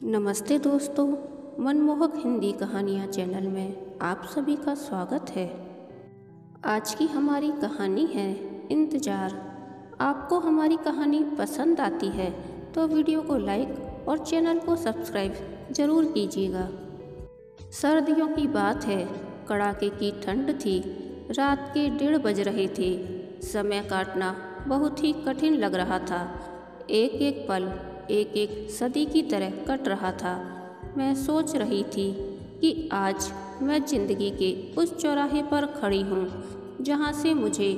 नमस्ते दोस्तों, मनमोहक हिंदी कहानियाँ चैनल में आप सभी का स्वागत है। आज की हमारी कहानी है इंतज़ार। आपको हमारी कहानी पसंद आती है तो वीडियो को लाइक और चैनल को सब्सक्राइब ज़रूर कीजिएगा। सर्दियों की बात है, कड़ाके की ठंड थी, रात के 1:30 बज रहे थे। समय काटना बहुत ही कठिन लग रहा था। एक एक पल एक एक सदी की तरह कट रहा था। मैं सोच रही थी कि आज मैं ज़िंदगी के उस चौराहे पर खड़ी हूँ जहाँ से मुझे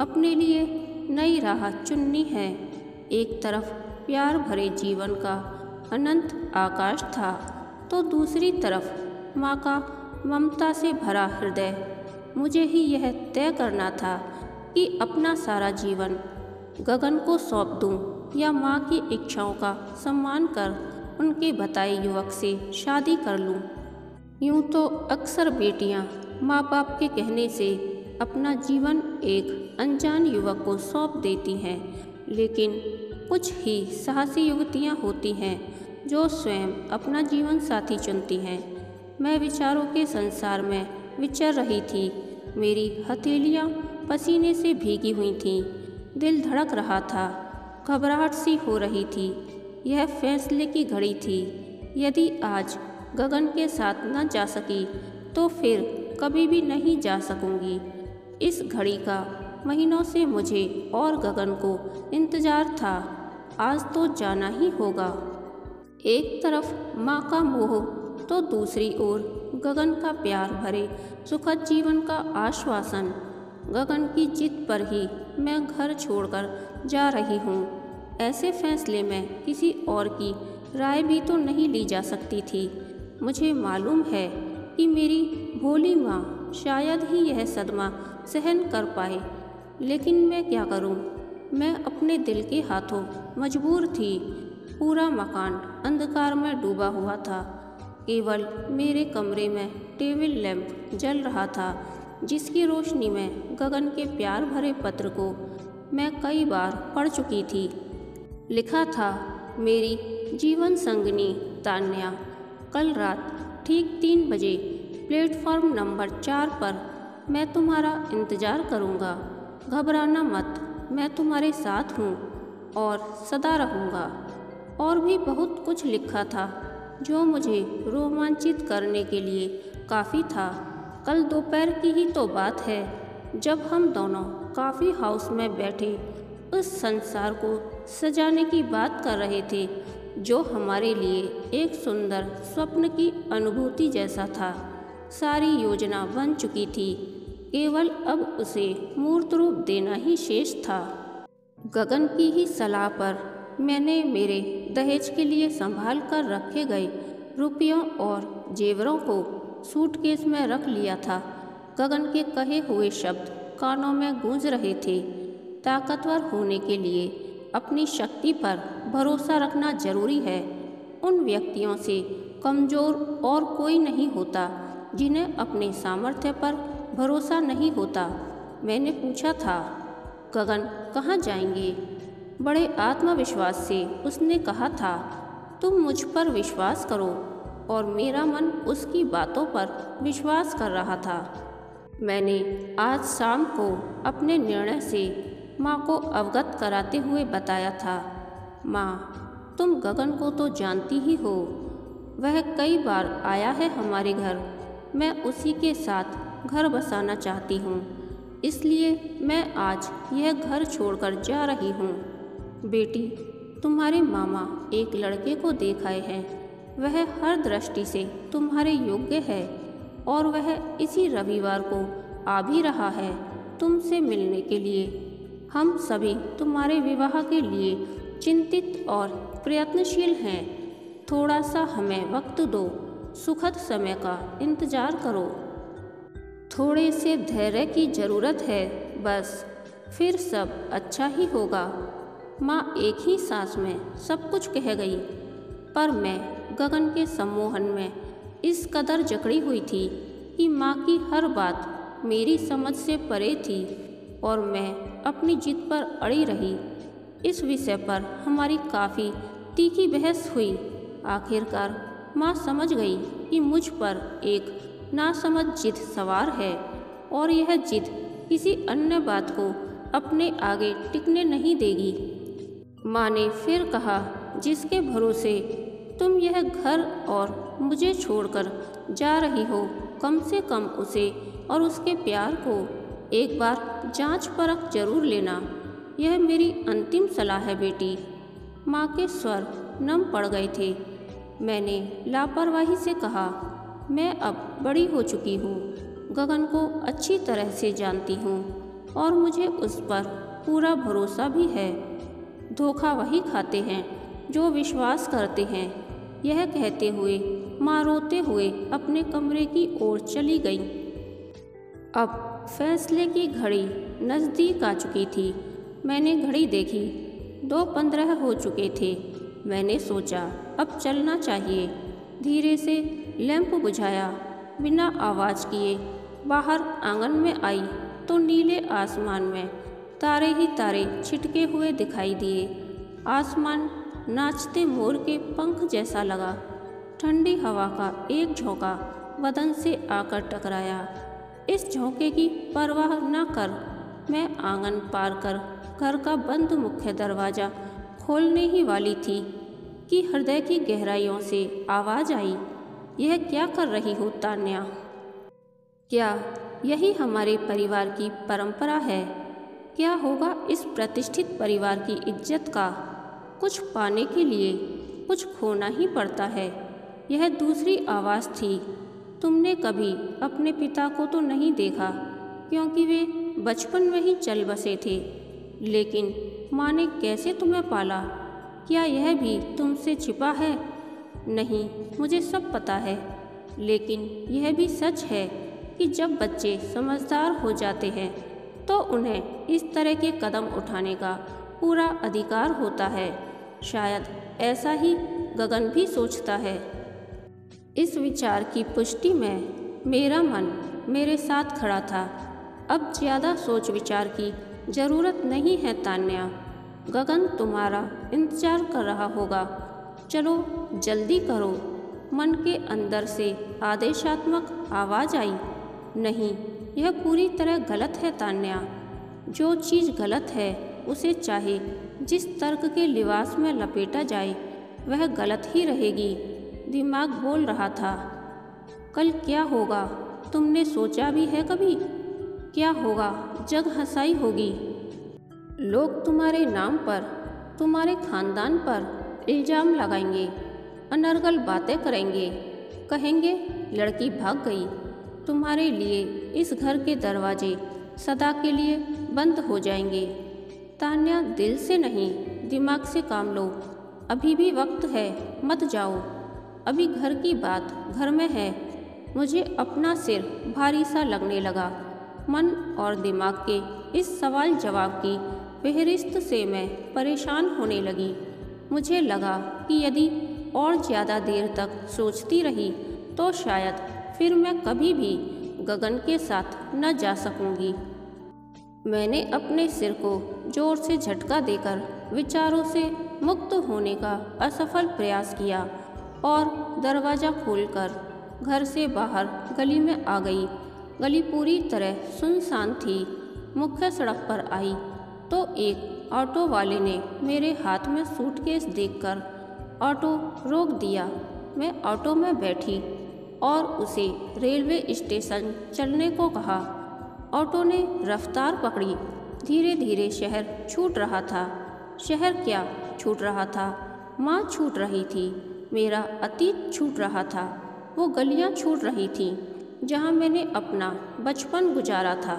अपने लिए नई राह चुननी है। एक तरफ प्यार भरे जीवन का अनंत आकाश था तो दूसरी तरफ माँ का ममता से भरा हृदय। मुझे ही यह तय करना था कि अपना सारा जीवन गगन को सौंप दूँ या माँ की इच्छाओं का सम्मान कर उनके बताए युवक से शादी कर लूँ। यूँ तो अक्सर बेटियाँ माँ बाप के कहने से अपना जीवन एक अनजान युवक को सौंप देती हैं, लेकिन कुछ ही साहसी युवतियाँ होती हैं जो स्वयं अपना जीवन साथी चुनती हैं। मैं विचारों के संसार में विचर रही थी। मेरी हथेलियाँ पसीने से भीगी हुई थीं, दिल धड़क रहा था, घबराहट सी हो रही थी। यह फैसले की घड़ी थी। यदि आज गगन के साथ न जा सकी तो फिर कभी भी नहीं जा सकूंगी। इस घड़ी का महीनों से मुझे और गगन को इंतज़ार था। आज तो जाना ही होगा। एक तरफ माँ का मोह तो दूसरी ओर गगन का प्यार भरे सुखद जीवन का आश्वासन। गगन की जिद पर ही मैं घर छोड़कर जा रही हूँ। ऐसे फैसले में किसी और की राय भी तो नहीं ली जा सकती थी। मुझे मालूम है कि मेरी भोली माँ शायद ही यह सदमा सहन कर पाए, लेकिन मैं क्या करूँ। मैं अपने दिल के हाथों मजबूर थी। पूरा मकान अंधकार में डूबा हुआ था। केवल मेरे कमरे में टेबल लैंप जल रहा था, जिसकी रोशनी में गगन के प्यार भरे पत्र को मैं कई बार पढ़ चुकी थी। लिखा था, मेरी जीवन संगनी तान्या, कल रात ठीक 3 बजे प्लेटफॉर्म नंबर 4 पर मैं तुम्हारा इंतज़ार करूँगा। घबराना मत, मैं तुम्हारे साथ हूँ और सदा रहूँगा। और भी बहुत कुछ लिखा था जो मुझे रोमांचित करने के लिए काफ़ी था। कल दोपहर की ही तो बात है जब हम दोनों कॉफ़ी हाउस में बैठे उस संसार को सजाने की बात कर रहे थे जो हमारे लिए एक सुंदर स्वप्न की अनुभूति जैसा था। सारी योजना बन चुकी थी, केवल अब उसे मूर्त रूप देना ही शेष था। गगन की ही सलाह पर मैंने मेरे दहेज के लिए संभाल कर रखे गए रुपयों और जेवरों को सूटकेस में रख लिया था। गगन के कहे हुए शब्द कानों में गूंज रहे थे। ताकतवर होने के लिए अपनी शक्ति पर भरोसा रखना जरूरी है। उन व्यक्तियों से कमज़ोर और कोई नहीं होता जिन्हें अपने सामर्थ्य पर भरोसा नहीं होता। मैंने पूछा था, गगन कहाँ जाएंगे? बड़े आत्मविश्वास से उसने कहा था, तुम मुझ पर विश्वास करो। और मेरा मन उसकी बातों पर विश्वास कर रहा था। मैंने आज शाम को अपने निर्णय से माँ को अवगत कराते हुए बताया था। माँ, तुम गगन को तो जानती ही हो, वह कई बार आया है हमारे घर। मैं उसी के साथ घर बसाना चाहती हूँ, इसलिए मैं आज यह घर छोड़कर जा रही हूँ। बेटी, तुम्हारे मामा एक लड़के को देख आए हैं। वह हर दृष्टि से तुम्हारे योग्य है और वह इसी रविवार को आ भी रहा है तुमसे मिलने के लिए। हम सभी तुम्हारे विवाह के लिए चिंतित और प्रयत्नशील हैं। थोड़ा सा हमें वक्त दो, सुखद समय का इंतज़ार करो। थोड़े से धैर्य की ज़रूरत है बस, फिर सब अच्छा ही होगा। माँ एक ही सांस में सब कुछ कह गई, पर मैं गगन के सम्मोहन में इस कदर जकड़ी हुई थी कि माँ की हर बात मेरी समझ से परे थी और मैं अपनी जिद पर अड़ी रही। इस विषय पर हमारी काफ़ी तीखी बहस हुई। आखिरकार माँ समझ गई कि मुझ पर एक नासमझ जिद सवार है और यह जिद किसी अन्य बात को अपने आगे टिकने नहीं देगी। माँ ने फिर कहा, जिसके भरोसे तुम यह घर और मुझे छोड़कर जा रही हो, कम से कम उसे और उसके प्यार को एक बार जांच परख जरूर लेना। यह मेरी अंतिम सलाह है बेटी। माँ के स्वर नम पड़ गए थे। मैंने लापरवाही से कहा, मैं अब बड़ी हो चुकी हूँ, गगन को अच्छी तरह से जानती हूँ और मुझे उस पर पूरा भरोसा भी है। धोखा वही खाते हैं जो विश्वास करते हैं। यह कहते हुए माँ रोते हुए अपने कमरे की ओर चली गई। अब फैसले की घड़ी नज़दीक आ चुकी थी। मैंने घड़ी देखी, 2:15 हो चुके थे। मैंने सोचा अब चलना चाहिए। धीरे से लैंप बुझाया, बिना आवाज़ किए बाहर आंगन में आई तो नीले आसमान में तारे ही तारे छिटके हुए दिखाई दिए। आसमान नाचते मोर के पंख जैसा लगा। ठंडी हवा का एक झोंका बदन से आकर टकराया। इस झोंके की परवाह न कर मैं आंगन पार कर घर का बंद मुख्य दरवाज़ा खोलने ही वाली थी कि हृदय की गहराइयों से आवाज़ आई, यह क्या कर रही हो तान्या? क्या यही हमारे परिवार की परंपरा है? क्या होगा इस प्रतिष्ठित परिवार की इज्जत का? कुछ पाने के लिए कुछ खोना ही पड़ता है। यह दूसरी आवाज़ थी। तुमने कभी अपने पिता को तो नहीं देखा क्योंकि वे बचपन में ही चल बसे थे, लेकिन माँ ने कैसे तुम्हें पाला? क्या यह भी तुमसे छिपा है? नहीं, मुझे सब पता है, लेकिन यह भी सच है कि जब बच्चे समझदार हो जाते हैं तो उन्हें इस तरह के कदम उठाने का पूरा अधिकार होता है। शायद ऐसा ही गगन भी सोचता है। इस विचार की पुष्टि में मेरा मन मेरे साथ खड़ा था। अब ज़्यादा सोच विचार की ज़रूरत नहीं है तान्या। गगन तुम्हारा इंतज़ार कर रहा होगा। चलो जल्दी करो। मन के अंदर से आदेशात्मक आवाज़ आई। नहीं, यह पूरी तरह गलत है तान्या। जो चीज़ गलत है उसे चाहे जिस तर्क के लिबास में लपेटा जाए वह गलत ही रहेगी। दिमाग बोल रहा था। कल क्या होगा तुमने सोचा भी है कभी? क्या होगा? जग हंसाई होगी। लोग तुम्हारे नाम पर, तुम्हारे खानदान पर इल्ज़ाम लगाएंगे, अनर्गल बातें करेंगे, कहेंगे लड़की भाग गई। तुम्हारे लिए इस घर के दरवाजे सदा के लिए बंद हो जाएंगे। तान्या, दिल से नहीं दिमाग से काम लो। अभी भी वक्त है, मत जाओ। अभी घर की बात घर में है। मुझे अपना सिर भारी सा लगने लगा। मन और दिमाग के इस सवाल जवाब की फहरिस्त से मैं परेशान होने लगी। मुझे लगा कि यदि और ज़्यादा देर तक सोचती रही तो शायद फिर मैं कभी भी गगन के साथ न जा सकूंगी। मैंने अपने सिर को जोर से झटका देकर विचारों से मुक्त होने का असफल प्रयास किया और दरवाज़ा खोलकर घर से बाहर गली में आ गई। गली पूरी तरह सुनसान थी। मुख्य सड़क पर आई तो एक ऑटो वाले ने मेरे हाथ में सूटकेस देखकर ऑटो रोक दिया। मैं ऑटो में बैठी और उसे रेलवे स्टेशन चलने को कहा। ऑटो ने रफ्तार पकड़ी। धीरे धीरे शहर छूट रहा था। शहर क्या छूट रहा था? माँ छूट रही थी। मेरा अतीत छूट रहा था। वो गलियाँ छूट रही थीं जहाँ मैंने अपना बचपन गुजारा था।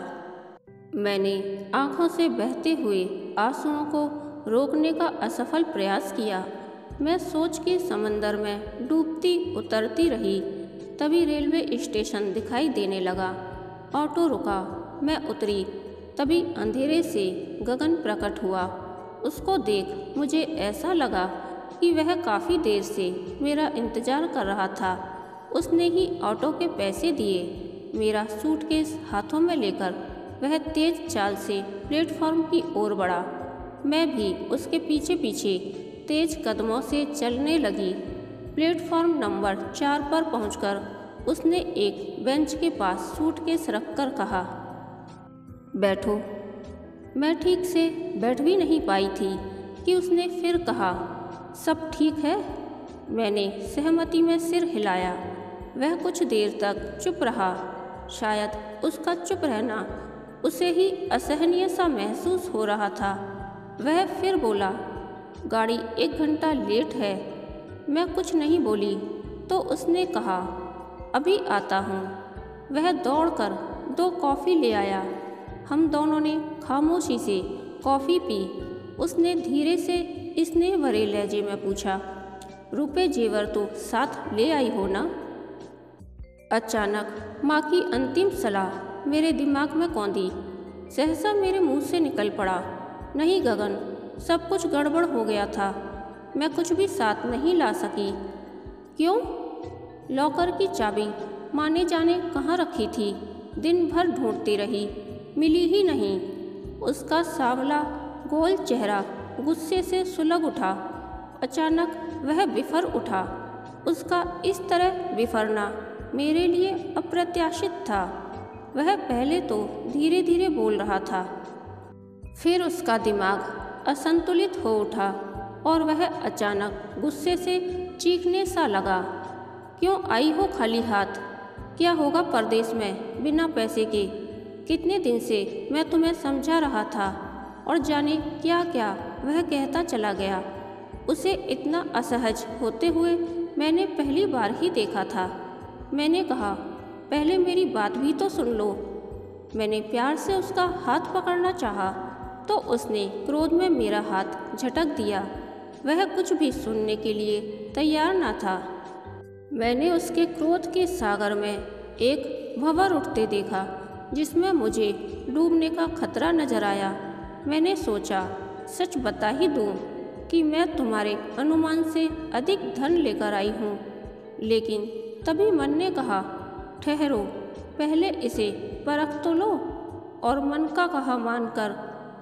मैंने आँखों से बहते हुए आंसुओं को रोकने का असफल प्रयास किया। मैं सोच के समंदर में डूबती उतरती रही। तभी रेलवे स्टेशन दिखाई देने लगा। ऑटो रुका। मैं उतरी। तभी अंधेरे से गगन प्रकट हुआ। उसको देख मुझे ऐसा लगा कि वह काफ़ी देर से मेरा इंतज़ार कर रहा था। उसने ही ऑटो के पैसे दिए। मेरा सूटकेस हाथों में लेकर वह तेज चाल से प्लेटफॉर्म की ओर बढ़ा। मैं भी उसके पीछे पीछे तेज कदमों से चलने लगी। प्लेटफॉर्म नंबर 4 पर पहुंचकर उसने एक बेंच के पास सूटकेस रखकर कहा, बैठो। मैं ठीक से बैठ भी नहीं पाई थी कि उसने फिर कहा, सब ठीक है। मैंने सहमति में सिर हिलाया। वह कुछ देर तक चुप रहा। शायद उसका चुप रहना उसे ही असहनीय सा महसूस हो रहा था। वह फिर बोला, गाड़ी 1 घंटा लेट है। मैं कुछ नहीं बोली तो उसने कहा, अभी आता हूँ। वह दौड़कर 2 कॉफ़ी ले आया। हम दोनों ने खामोशी से कॉफ़ी पी। उसने धीरे से स्नेह भरे लहजे में पूछा, रुपए जेवर तो साथ ले आई हो ना? अचानक माँ की अंतिम सलाह मेरे दिमाग में कौंधी। सहसा मेरे मुंह से निकल पड़ा, नहीं गगन, सब कुछ गड़बड़ हो गया था। मैं कुछ भी साथ नहीं ला सकी। क्यों? लॉकर की चाबी माँ ने जाने कहाँ रखी थी। दिन भर ढूंढती रही, मिली ही नहीं। उसका सांवला गोल चेहरा गुस्से से सुलग उठा। अचानक वह बिफर उठा। उसका इस तरह बिफरना मेरे लिए अप्रत्याशित था। वह पहले तो धीरे धीरे बोल रहा था, फिर उसका दिमाग असंतुलित हो उठा और वह अचानक गुस्से से चीखने सा लगा। क्यों आई हो खाली हाथ? क्या होगा परदेश में बिना पैसे के? कितने दिन से मैं तुम्हें समझा रहा था और जाने क्या क्या वह कहता चला गया। उसे इतना असहज होते हुए मैंने पहली बार ही देखा था। मैंने कहा, पहले मेरी बात भी तो सुन लो। मैंने प्यार से उसका हाथ पकड़ना चाहा तो उसने क्रोध में मेरा हाथ झटक दिया। वह कुछ भी सुनने के लिए तैयार न था। मैंने उसके क्रोध के सागर में एक भंवर उठते देखा जिसमें मुझे डूबने का खतरा नजर आया। मैंने सोचा, सच बता ही दूं कि मैं तुम्हारे अनुमान से अधिक धन लेकर आई हूँ। लेकिन तभी मन ने कहा, ठहरो, पहले इसे परख तो लो। और मन का कहा मानकर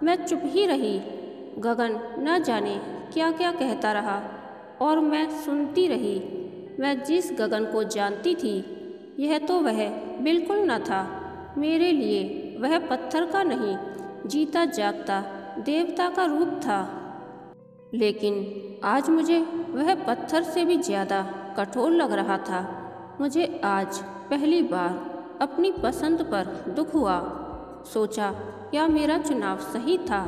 मैं चुप ही रही। गगन न जाने क्या क्या कहता रहा और मैं सुनती रही। मैं जिस गगन को जानती थी, यह तो वह बिल्कुल न था। मेरे लिए वह पत्थर का नहीं, जीता जागता देवता का रूप था। लेकिन आज मुझे वह पत्थर से भी ज़्यादा कठोर लग रहा था। मुझे आज पहली बार अपनी पसंद पर दुख हुआ। सोचा, क्या मेरा चुनाव सही था?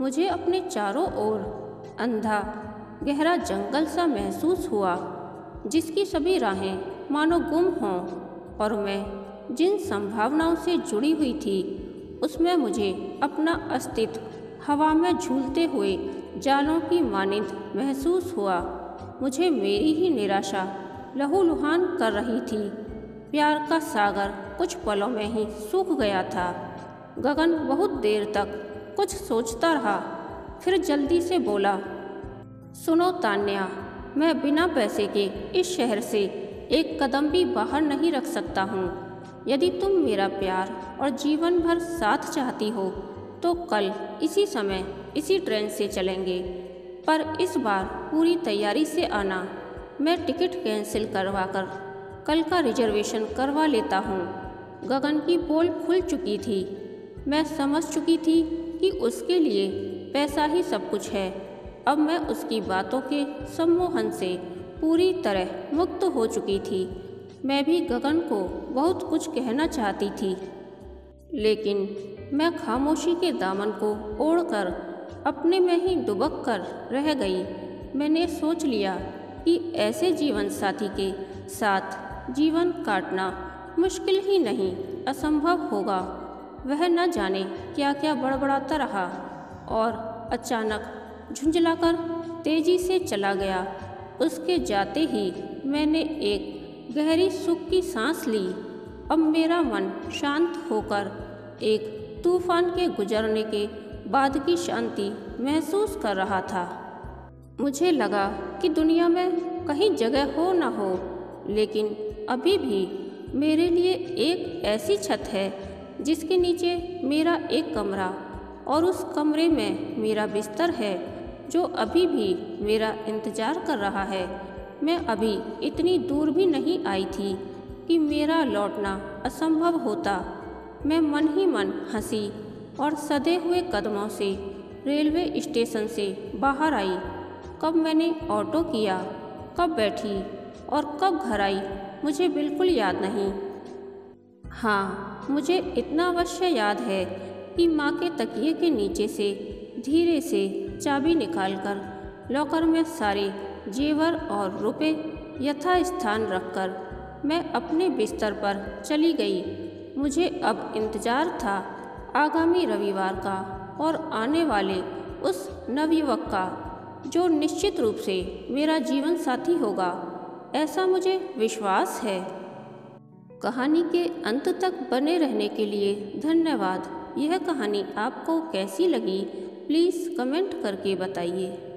मुझे अपने चारों ओर अंधा गहरा जंगल सा महसूस हुआ, जिसकी सभी राहें मानो गुम हों, और मैं जिन संभावनाओं से जुड़ी हुई थी उसमें मुझे अपना अस्तित्व हवा में झूलते हुए जालों की मानिंद महसूस हुआ। मुझे मेरी ही निराशा लहूलुहान कर रही थी। प्यार का सागर कुछ पलों में ही सूख गया था। गगन बहुत देर तक कुछ सोचता रहा, फिर जल्दी से बोला, सुनो तान्या, मैं बिना पैसे के इस शहर से एक कदम भी बाहर नहीं रख सकता हूँ। यदि तुम मेरा प्यार और जीवन भर साथ चाहती हो तो कल इसी समय इसी ट्रेन से चलेंगे, पर इस बार पूरी तैयारी से आना। मैं टिकट कैंसिल करवाकर कल का रिजर्वेशन करवा लेता हूँ। गगन की पोल खुल चुकी थी। मैं समझ चुकी थी कि उसके लिए पैसा ही सब कुछ है। अब मैं उसकी बातों के सम्मोहन से पूरी तरह मुक्त हो चुकी थी। मैं भी गगन को बहुत कुछ कहना चाहती थी, लेकिन मैं खामोशी के दामन को ओढ़कर अपने में ही दुबक कर रह गई। मैंने सोच लिया कि ऐसे जीवन साथी के साथ जीवन काटना मुश्किल ही नहीं, असंभव होगा। वह न जाने क्या क्या बड़बड़ाता रहा और अचानक झुंझलाकर तेजी से चला गया। उसके जाते ही मैंने एक गहरी सुख की सांस ली। अब मेरा मन शांत होकर एक तूफान के गुजरने के बाद की शांति महसूस कर रहा था। मुझे लगा कि दुनिया में कहीं जगह हो न हो, लेकिन अभी भी मेरे लिए एक ऐसी छत है जिसके नीचे मेरा एक कमरा और उस कमरे में मेरा बिस्तर है जो अभी भी मेरा इंतज़ार कर रहा है। मैं अभी इतनी दूर भी नहीं आई थी कि मेरा लौटना असंभव होता। मैं मन ही मन हंसी और सधे हुए कदमों से रेलवे स्टेशन से बाहर आई। कब मैंने ऑटो किया, कब बैठी और कब घर आई, मुझे बिल्कुल याद नहीं। हाँ, मुझे इतना अवश्य याद है कि माँ के तकिए के नीचे से धीरे से चाबी निकालकर लॉकर में सारे जेवर और रुपए यथास्थान रखकर मैं अपने बिस्तर पर चली गई। मुझे अब इंतज़ार था आगामी रविवार का और आने वाले उस नवयुवक का, जो निश्चित रूप से मेरा जीवन साथी होगा, ऐसा मुझे विश्वास है। कहानी के अंत तक बने रहने के लिए धन्यवाद। यह कहानी आपको कैसी लगी, प्लीज़ कमेंट करके बताइए।